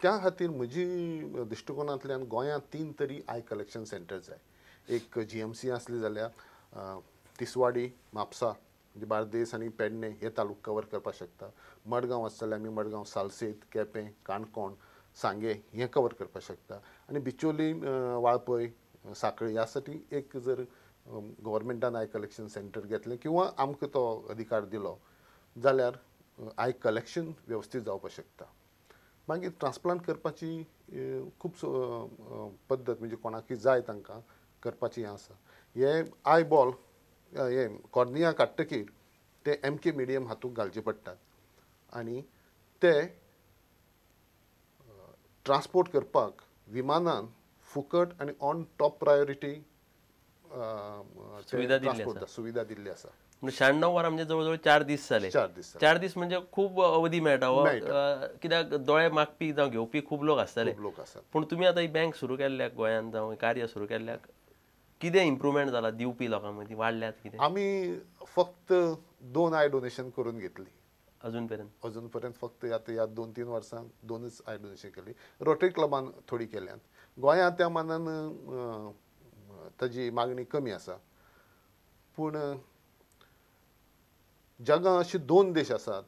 त्या खातीर म्हजी दृश्टिकोनांतल्यान गोंयांत 3 तरी आय कलेक्शन सेंटर जाय. एक GMC आसली जाल्यार तिसवाडी, म्हापसा म्हणजे बार्देस आनी पेडणे हे तालुके कवर करपाक शकता. मडगांव आसा जाल्यार आमी मडगांव, सालसेत, केपें, काणकोण, सांगे हें कवर करपाक शकता. आनी बिचोली, वाळपय, सांखळे ह्या साठी एक जर गव्हर्मेंटान आय कलेक्शन सेंटर घेतलें किंवा आमकां तो अधिकार दिलो जाल्यार आय कलेक्शन वेवस्थीत जावपाक शकता. मागीर ट्रान्सप्लांट करपाची खूब पद्दत म्हणजे कोणाकय जाय तांकां करपाची हें आसा. हे आय बॉल हे कॉर्निया काडटकीर ते MK मिडियम हातूंत घालचे पडटात आनी ते ट्रान्सपोर्ट करपाक विमानान फुकट आनी ऑन टॉप प्रायोरिटी सुविधा दिल्ली आसा. 96 वरां म्हणजे जवळ जवळ 4 दीस जाले. 4 दीस म्हणजे खूप अवधी मेळटा. कित्याक दोळे मागपी जावं घेवपी खूब लोक आसतले. पूण तुमी आतां ही बँक सुरू केल्ल्याक गोंयांत जावं कार्य सुरू केल्ल्याक कितें इम्प्रुवमेंट जाला दिवपी लोकां मदीं वाडल्यात कितें? आमी फक्त 2 आय डोनेशन करून घेतली अजून पर्यंत फक्त आता ह्या 2-3 वर्सां 2च आय डोनेशन केली. रोटरी क्लबान थोडी केल्यात. गोंयांत त्या मानान ताजी मागणी कमी आसा. पूण जगां अशे 2 देश आसात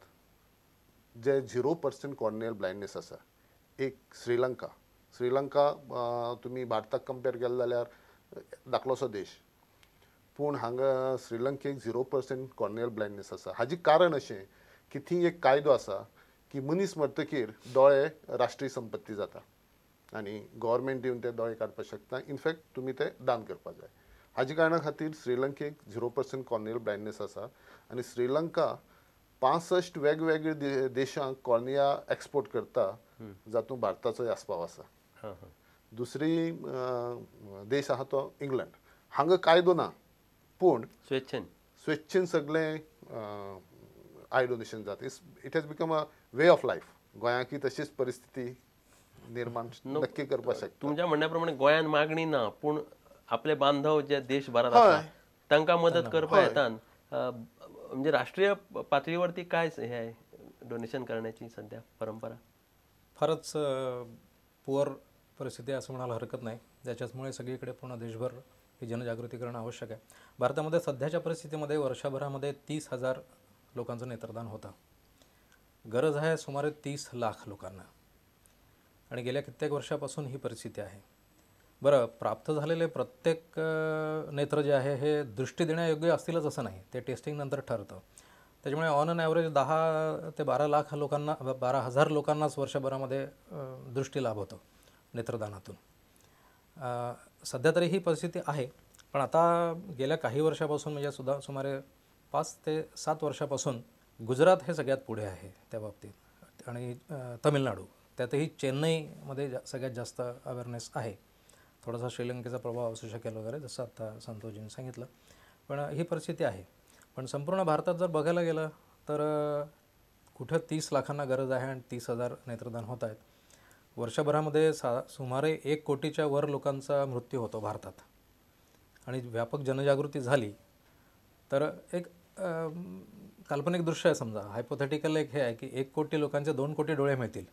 जे 0% कॉर्नियल ब्लायंडनेस आसा. एक श्रीलंका तुमी भारताक कंपेर केले जाल्यार धाकलोसो देश, पूण हांगा श्रीलंकेक 0% कॉर्नियल ब्लायंडनेस आसा. हाजें कारण अशें की थंय एक कायदो आसा की मनीस मरतकीर दोळे राष्ट्रीय संपत्ती जाता आनी गव्हर्मेंट येवन ते दोळे काडपाक शकता. इनफॅक्ट तुमी ते दान करपाक जाय. हाजे कारणा खातीर श्रीलंकेक 0% कॉर्नियल ब्लायंडनेस आसा आनी श्रीलंका 65 वेगवेगळे देशांक कॉर्निया एक्सपोर्ट करता, जातूंत भारताचोय आस्पाव आसा. दुसरी देश आहा तो इंग्लंड. हांगा कायदो ना, पूण स्वेच्छेन सगळें आय डोनेशन जाता. It has become a way of life. गोंयाकय तशीच परिस्थिती निर्माण नक्की करपाक शकता. तुमच्या म्हणण्या प्रमाणे गोंयांत मागणी ना, पूण आपले बांधव जे देशभरात आसा तांकां मदत करपाक येतात. म्हणजे राष्ट्रीय पातळीवरती काय हे डोनेशन करण्याची सध्या परंपरा? फारच पुअर परिस्थिती असं म्हणायला हरकत नाही, ज्याच्यामुळे सगळीकडे पूर्ण देशभर ही जनजागृती करणं आवश्यक आहे. भारतामध्ये सध्याच्या परिस्थितीमध्ये वर्षभरामध्ये 30,000 लोकांचं नेत्रदान होतं. गरज आहे सुमारे 30 लाख लोकांना आणि गेल्या कित्येक वर्षापासून ही परिस्थिती आहे. बरं, प्राप्त झालेले प्रत्येक नेत्र जे आहे हे दृष्टी देण्यायोग्य असतीलच असं नाही, ते टेस्टिंगनंतर ठरतं. त्याच्यामुळे ऑन अन ॲव्हरेज 10 ते 12 लाख लोकांना 12,000 लोकांनाच वर्षभरामध्ये दृष्टी लाभ होतो नेत्रदानातून. सध्या तरी ही परिस्थिती आहे, पण आता गेल्या काही वर्षापासून म्हणजे सुमारे 5 ते 7 वर्षापासून गुजरात हे सगळ्यात पुढे आहे त्या बाबतीत आणि तमिळनाडू, त्यातही चेन्नईमध्ये सगळ्यात जास्त अवेअरनेस आहे. थोडासा श्रीलंकेचा प्रभाव असू शकेल वगैरे, जसं आता संतोषजींनी सांगितलं, पण ही परिस्थिती आहे. पण संपूर्ण भारतात जर बघायला गेलं तर कुठं 30 लाखांना गरज आहे आणि 30,000 नेत्रदान होत आहेत. वर्षभरामध्ये सुमारे 1 कोटीच्या वर लोकांचा मृत्यू होतो भारतात. आणि व्यापक जनजागृती झाली तर एक काल्पनिक दृश्य आहे, समजा हायपोथेटिकल एक हे आहे की 1 कोटी लोकांचे 2 कोटी डोळे मिळतील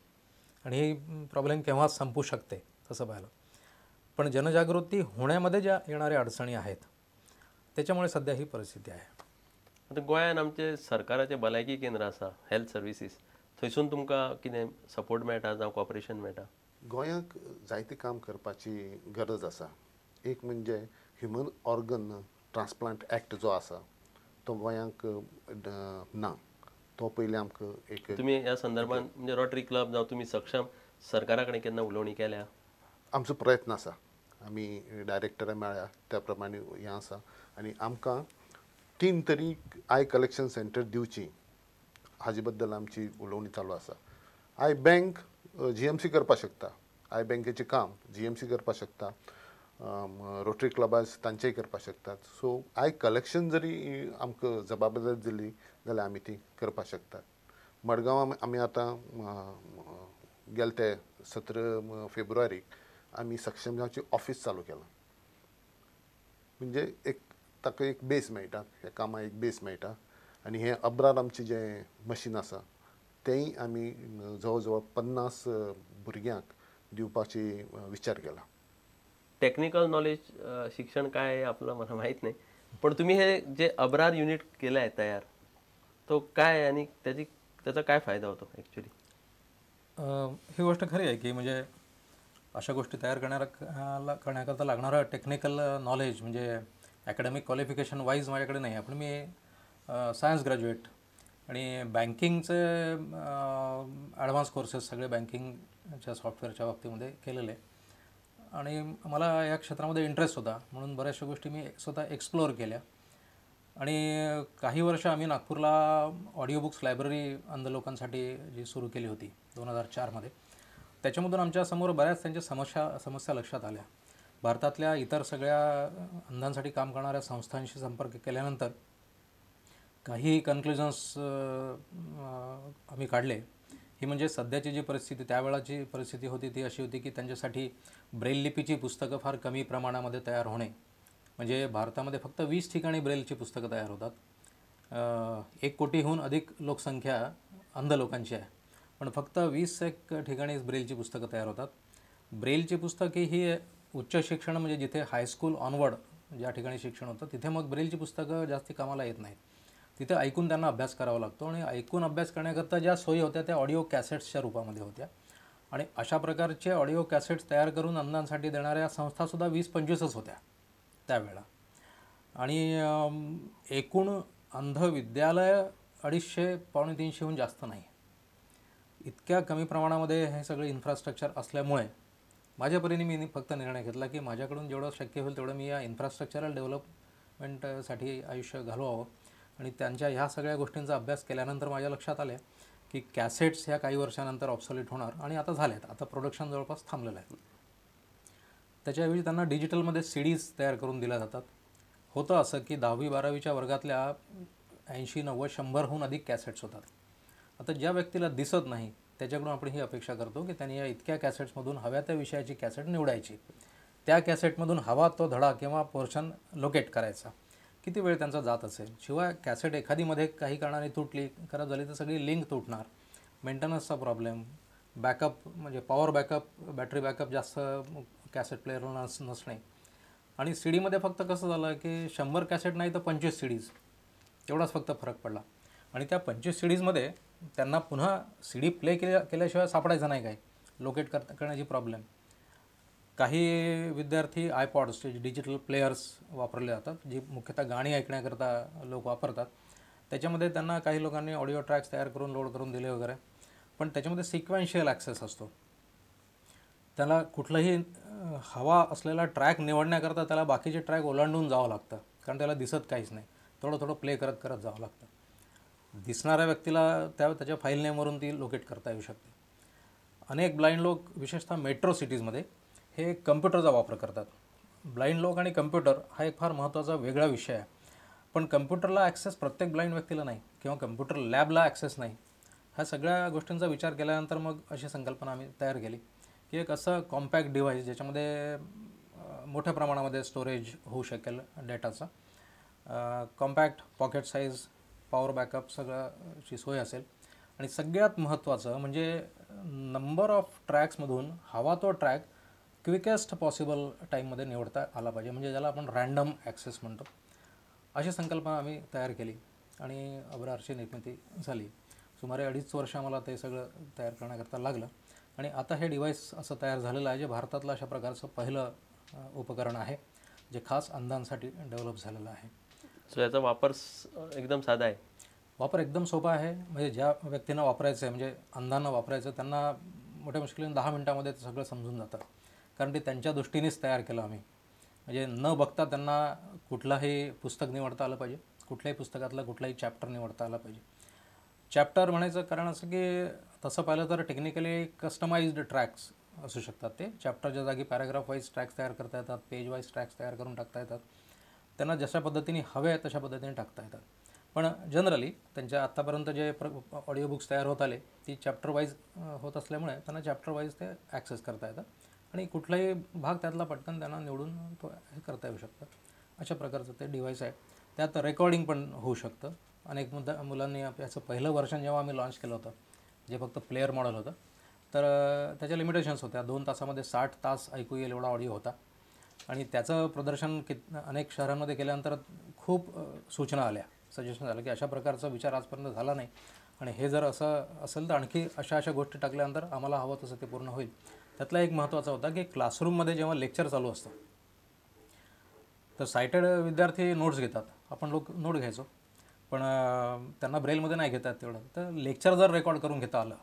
आणि ही प्रॉब्लेम केव्हाच संपू शकते तसं पाहिलं. पण जनजागृती होण्यामध्ये ज्या येणाऱ्या अडचणी आहेत त्याच्यामुळे सध्या ही परिस्थिती आहे. आता गोंयांत आमचे सरकाराचे भलायकी केंद्र आसा, हेल्थ सर्विसीस, थंयसून तुमकां कितें सपोर्ट मेळटा जावं कॉपरेशन मेळटा? गोंयांक जायतें काम करपाची गरज आसा. एक म्हणजे ह्युमन ऑर्गन ट्रान्सप्लांट एक्ट जो आसा तो गोंयांक ना, तो पयलीं आमकां एक. तुमी ह्या संदर्भात म्हणजे रोटरी क्लब जावं तुमी सक्षम सरकारा कडेन केन्ना उलोवणी केल्या? आमचो प्रयत्न आसा. आमी डायरेक्टरा मेळ्ळ्या त्या प्रमाणे हें आसा आनी आमकां 3 तरी आय कलेक्शन सेंटर दिवची हाजे बद्दल आमची उलोवणी चालू आसा. आय बँक GMC करपाक शकता. आय बँकेचें काम GMC करपाक शकता. रोटरी क्लबास तांचेय करपाक शकतात. सो आय कलेक्शन जरी आमकां जबाबदारी दिली जाल्यार आमी ती करपाक शकतात. मडगांव आमी आतां गेले ते 17 फेब्रुवारीक आमी सक्षम जावची ऑफिस चालू केलां. म्हणजे एक ताका एक बेस मेळटा, ह्या कामाक एक बेस मेळटा आनी हें अब्रार आमचें जें मशीन आसा तेंय आमी जवळ जवळ 50 भुरग्यांक दिवपाची विचार केला. टेक्निकल नॉलेज शिक्षण काय आहे आपलं मला माहीत नाही, पण तुम्ही हे जे अब्रार युनिट केलं आहे तयार, तो काय आणि त्याचा काय फायदा होतो ॲक्च्युली? ही गोष्ट खरी आहे की म्हणजे अशा गोष्टी तयार करण्याकरता लागणारं टेक्निकल नॉलेज म्हणजे ॲकॅडमिक क्वालिफिकेशन वाईज माझ्याकडे नाही आहे. पण मी सायन्स ग्रॅज्युएट आणि बँकिंगचे ॲडव्हान्स कोर्सेस सगळे बँकिंगच्या सॉफ्टवेअरच्या बाबतीमध्ये केलेले आणि मला या क्षेत्रामध्ये इंटरेस्ट होता, म्हणून बऱ्याचशा गोष्टी मी स्वतः एक्सप्लोअर केल्या. आणि काही वर्ष आम्ही नागपूरला ऑडिओ बुक्स लायब्ररी अंध लोकांसाठी जी सुरू केली होती 2004मध्ये. त्याच्यामधून आमच्यासमोर बऱ्याच त्यांच्या समस्या लक्षात आल्या. भारतातल्या इतर सगळ्या अंधांसाठी काम करणाऱ्या संस्थांशी संपर्क केल्यानंतर काही कन्क्लुजन्स आम्ही काढले. ही म्हणजे सध्याची जी परिस्थिती, त्यावेळाची परिस्थिती होती ती अशी होती की त्यांच्यासाठी ब्रेल लिपीची पुस्तकं फार कमी प्रमाणामध्ये तयार होणे. म्हणजे भारतामध्ये फक्त 20 ठिकाणी ब्रेलची पुस्तकं तयार होतात. 1 कोटीहून अधिक लोकसंख्या अंध लोकांची आहे, पण फक्त 20 ठिकाणी ब्रेलची पुस्तकं तयार होतात. ब्रेलची पुस्तके ही उच्च शिक्षण म्हणजे जिथे हायस्कूल ऑनवर्ड ज्या ठिकाणी शिक्षण होतं तिथे मग ब्रेलची पुस्तकं जास्ती कामाला येत नाहीत. तिथे ऐकून त्यांना अभ्यास करावा लागतो आणि ऐकून अभ्यास करण्याकरता ज्या सोयी होत्या त्या ऑडिओ कॅसेट्सच्या रूपामध्ये होत्या. आणि अशा प्रकारचे ऑडिओ कॅसेट्स तयार करून अंधांसाठी देणाऱ्या संस्थासुद्धा 20-25च होत्या त्यावेळेला. आणि एकूण अंध विद्यालय 250-300हून जास्त नाही. इतक्या कमी प्रमाणामध्ये हे सगळे इन्फ्रास्ट्रक्चर असल्यामुळे माझ्या परीने मी फक्त निर्णय घेतला की माझ्याकडून जेवढं शक्य होईल तेवढं मी या इन्फ्रास्ट्रक्चरल डेव्हलपमेंटसाठी आयुष्य घालवावं. आणि त्यांच्या ह्या सगळ्या गोष्टींचा अभ्यास केल्यानंतर माझ्या लक्षात आले की कॅसेट्स ह्या काही वर्षानंतर ऑब्सोलीट होणार आणि आता झाल्यात. आता प्रोडक्शन जवळपास थांबलेलं आहे. त्याच्याऐवजी त्यांना डिजिटलमध्ये CDs तयार करून दिल्या जातात. होतं असं की 10वी-12वीच्या वर्गातल्या 80-90-100हून अधिक कॅसेट्स होतात. आता ज्या व्यक्तीला दिसत नाही त्याच्याकडून आपण ही अपेक्षा करतो की त्यांनी या इतक्या कॅसेट्समधून हव्या त्या विषयाची कॅसेट निवडायची. त्या कॅसेटमधून हवा तो धडा किंवा पोर्शन लोकेट करायचा. किती वेळ त्यांचा जात असेल. शिवाय कॅसेट एखादीमध्ये काही कारणाने तुटली, खराब झाली तर सगळी लिंक तुटणार. मेंटेनन्सचा प्रॉब्लेम, बॅकअप म्हणजे पॉवर बॅकअप, बॅटरी बॅकअप जास्त कॅसेट प्लेअरला नसणे. आणि CDमध्ये फक्त कसं झालं की 100 कॅसेट नाही तर 25 CDs एवढाच फक्त फरक पडला. आणि त्या 25 CDsमध्ये त्यांना पुन्हा CD प्ले केल्याशिवाय सापडायचं नाही, काय लोकेट करण्याची प्रॉब्लेम. काही विद्यार्थी iPods डिजिटल प्लेयर्स वापरले जातात जी मुख्यतः गाणी ऐकण्याकरता लोक वापरतात. त्याच्यामध्ये त्यांना काही लोकांनी ऑडिओ ट्रॅक्स तयार करून लोड करून दिले वगैरे, पण त्याच्यामध्ये सिक्वेन्शियल ॲक्सेस असतो. त्याला कुठलाही हवा असलेला ट्रॅक निवडण्याकरता त्याला बाकीचे ट्रॅक ओलांडून जावं लागतं, कारण त्याला दिसत काहीच नाही. थोडं प्ले करत करत जावं लागतं. दिसणाऱ्या व्यक्तीला त्याच्या फाईल नेमवरून ती लोकेट करता येऊ शकते. अनेक ब्लाइंड लोक विशेषतः मेट्रो सिटीजमध्ये हे कम्प्युटरचा वापर करतात. ब्लाइंड लोक आणि कम्प्युटर हा एक फार महत्त्वाचा वेगळा विषय आहे. पण कम्प्युटरला ॲक्सेस प्रत्येक ब्लाइंड व्यक्तीला नाही किंवा कम्प्युटर लॅबला ॲक्सेस नाही. ह्या सगळ्या गोष्टींचा विचार केल्यानंतर मग अशी संकल्पना आम्ही तयार केली की एक असं कॉम्पॅक्ट डिव्हाइस ज्याच्यामध्ये मोठ्या प्रमाणामध्ये स्टोरेज होऊ शकेल डेटाचा, compact pocket size, power backup सगळ्याची सोय असेल. आणि सगळ्यात महत्त्वाचं म्हणजे नंबर ऑफ ट्रॅक्समधून हवा तो ट्रॅक क्विकेस्ट पॉसिबल टाईममध्ये निवडता आला पाहिजे, म्हणजे ज्याला आपण रँडम ॲक्सेस म्हणतो. अशी संकल्पना आम्ही तयार केली आणि अब्रारची निर्मिती झाली. सुमारे 2.5 वर्ष आम्हाला ते सगळं तयार करण्याकरता लागलं. आणि आता हे डिव्हाइस असं तयार झालेलं आहे जे भारतातलं अशा प्रकारचं पहिलं उपकरण आहे जे खास अंधांसाठी डेव्हलप झालेलं आहे. सो याचा वापर एकदम साधा आहे. वापर एकदम सोपा आहे. म्हणजे ज्या व्यक्तींना वापरायचं आहे, म्हणजे अंधांना वापरायचं, त्यांना मोठ्या मुश्किलीने 10 मिनिटामध्ये ते सगळं समजून जातं, कारण ते त्यांच्या दृष्टीनेच तयार केलं आम्ही. म्हणजे न बघता त्यांना कुठलाही पुस्तक निवडता आलं पाहिजे, कुठल्याही पुस्तकातलं कुठलाही चॅप्टर निवडता आलं पाहिजे. चॅप्टर म्हणायचं कारण असं की तसं पाहिलं तर टेक्निकली कस्टमाइज्ड ट्रॅक्स असू शकतात. ते चॅप्टरच्या जागी पॅराग्राफ वाईज ट्रॅक्स तयार करता येतात, पेज वाईज ट्रॅक्स तयार करून टाकता येतात. त्यांना जशा पद्धतीने हवे आहे तशा पद्धतीने टाकता येतात. पण जनरली त्यांच्या आत्तापर्यंत जे ऑडिओ बुक्स तयार होत आले ती चॅप्टर वाईज होत असल्यामुळे त्यांना चॅप्टर वाईज ते ॲक्सेस करता येतात आणि कुठलाही भाग त्यातला पटकन त्यांना निवडून तो हे करता येऊ शकतं. अशा प्रकारचं ते डिव्हाइस आहे. त्यात रेकॉर्डिंग पण होऊ शकतं. अनेक मुलांनी याचं पहिलं व्हर्जन जेव्हा आम्ही लॉन्च केलं होतं जे फक्त प्लेअर मॉडेल होतं. तर त्याच्या लिमिटेशन्स होत्या. 2 तासामध्ये 60 तास ऐकू येईल एवढा ऑडिओ होता. आणि त्याचं प्रदर्शन अनेक शहरांमध्ये केल्यानंतर खूप सूचना आल्या, सजेशन झालं की अशा प्रकारचा विचार आजपर्यंत झाला नाही आणि हे जर असं असेल तर आणखी अशा गोष्टी टाकल्यानंतर आम्हाला हवं तसं ते पूर्ण होईल. त्यातला एक महत्त्वाचा होता की क्लासरूममध्ये जेव्हा लेक्चर चालू असतं तर सायटेड विद्यार्थी नोट्स घेतात, आपण लोक नोट घ्यायचो, पण त्यांना ब्रेलमध्ये नाही घेतात तेवढं. तर लेक्चर जर रेकॉर्ड करून घेता आलं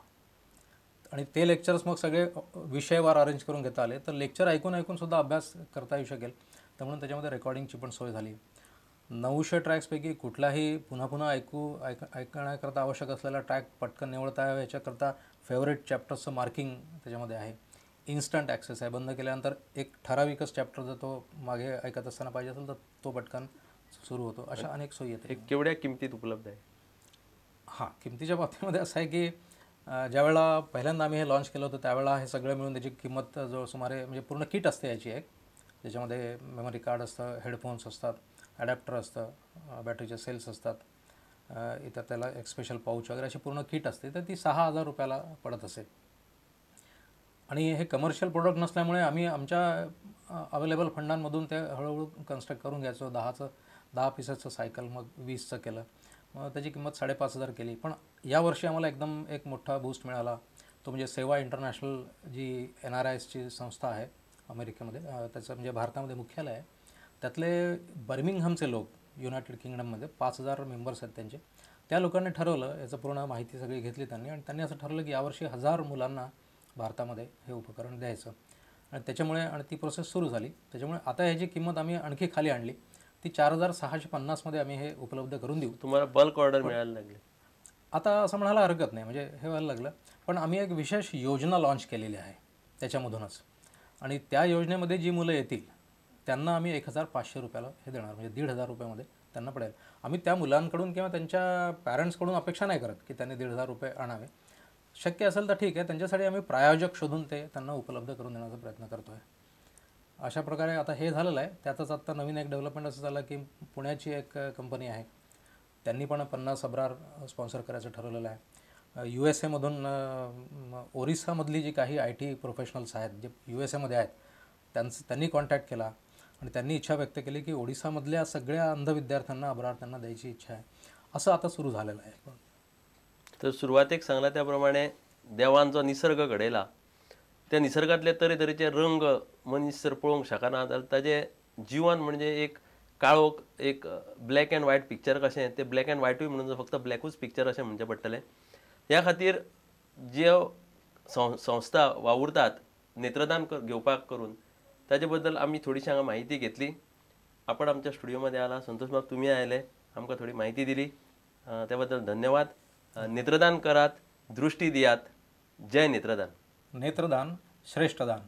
आणि ते लेक्चर्स मग सगळे विषयवार अरेंज करून घेता आले तर लेक्चर ऐकून सुद्धा अभ्यास करता येऊ शकेल. त्यामुळे त्याच्यामध्ये रेकॉर्डिंगची पण सोय झाली. 900 ट्रॅक्सपैकी कुठलाही पुन्हा ऐकण्याकरता आवश्यक असलेला ट्रॅक पटकन निवडता यावं याच्याकरता फेवरेट चॅप्टर्सचं मार्किंग त्याच्यामध्ये आहे. इन्स्टंट ॲक्सेस आहे. बंद केल्यानंतर एक ठराविकच चॅप्टर जर तो मागे ऐकत असताना पाहिजे असेल तर तो पटकन सुरू होतो. अशा अनेक सोयी आहेत. हे केवढ्या किमतीत उपलब्ध आहे? हां, किमतीच्या बाबतीमध्ये असं आहे की ज्यावेळेला पहिल्यांदा आम्ही हे लॉन्च केलं होतं त्यावेळेला हे सगळं मिळून त्याची किंमत जो सुमारे म्हणजे पूर्ण किट असते याची एक, ज्याच्यामध्ये मेमरी कार्ड असतं, हेडफोन्स असतात, ॲडॅप्टर असतं, बॅटरीचे सेल्स असतात, इतर त्याला एक स्पेशल पाऊच वगैरे अशी पूर्ण किट असते. तर ती 6,000 रुपयाला पडत असेल. आणि हे कमर्शियल प्रोडक्ट नसल्यामुळे आम्ही आमच्या अवेलेबल फंडांमधून ते हळूहळू कन्स्ट्रक्ट करून घ्यायचो. 10 पीसेसचं सायकल, मग 20चं केलं, मग त्याची किंमत 5,500 केली. पण यावर्षी आम्हाला एकदम एक मोठा बूस्ट मिळाला. तो म्हणजे सेवा इंटरनॅशनल, जी NRISची संस्था आहे अमेरिकेमध्ये, त्याचं म्हणजे भारतामध्ये मुख्यालय आहे. त्यातले बर्मिंगहमचे लोक युनायटेड किंगडममध्ये 5,000 मेंबर्स आहेत त्यांचे. त्या लोकांनी ठरवलं, याचं पूर्ण माहिती सगळी घेतली त्यांनी आणि त्यांनी असं ठरवलं की यावर्षी 1000 मुलांना भारतामध्ये हे उपकरण द्यायचं. आणि त्याच्यामुळे आणि ती प्रोसेस सुरू झाली. त्याच्यामुळे आता ह्याची किंमत आम्ही आणखी खाली आणली. ती 4,650मध्ये आम्ही हे उपलब्ध करून देऊ. तुम्हाला बल्क ऑर्डर मिळायला लागली आता असं म्हणायला हरकत नाही, म्हणजे हे व्हायला लागलं. पण आम्ही एक विशेष योजना लॉन्च केलेली आहे त्याच्यामधूनच. आणि त्या योजनेमध्ये जी मुलं येतील त्यांना आम्ही 1,500 रुपयाला हे देणार, म्हणजे 1,500 रुपयामध्ये त्यांना पडेल. आम्ही त्या मुलांकडून किंवा त्यांच्या पॅरेंट्सकडून अपेक्षा नाही करत की त्यांनी 1,500 रुपये आणावे. शक्य असेल तर ठीक आहे, त्यांच्यासाठी आम्ही प्रायोजक शोधून ते त्यांना उपलब्ध करून देण्याचा प्रयत्न करतो आहे. अशा प्रकारे आता हे झालेलं आहे. त्यातच आत्ता नवीन एक डेव्हलपमेंट असं झालं की पुण्याची एक कंपनी आहे, त्यांनी पण 50 अब्रार स्पॉन्सर करायचं ठरवलेलं आहे. USA मधून ओरिसामधली जी काही IT प्रोफेशनल्स आहेत जे USA मध्ये आहेत त्यांनी कॉन्टॅक्ट केला आणि त्यांनी इच्छा व्यक्त केली की ओडिसामधल्या सगळ्या अंध विद्यार्थ्यांना अब्रार त्यांना द्यायची इच्छा आहे. असं आता सुरू झालेलं आहे. तर सुरुवातीक सांगला त्याप्रमाणे देवान जो निसर्ग घडयला त्या निसर्गातले तरेतरेचे रंग मनीस जर पळोवंक शकना जाल्यार ताजे जिवन म्हणजे एक काळोख, एक ब्लॅक अँड व्हायट पिक्चर कशें, ते ब्लॅक अँड व्हायटूय म्हणून फक्त ब्लॅकूच पिक्चर अशें म्हणचें पडटलें. ह्या खातीर ज्यो संस्था वावुरतात नेत्रदान घेवपाक करून ताजे बद्दल आमी थोडीशी हांगा म्हायती घेतली. आपण आमच्या स्टुडियोमध्ये आला, संतोष बाब तुम्ही आयले, आमकां थोडी म्हायती दिली, त्या बद्दल धन्यवाद. नेत्रदान करात, दृष्टी दियात. जय नेत्रदान. नेत्रदान श्रेष्ठ दान.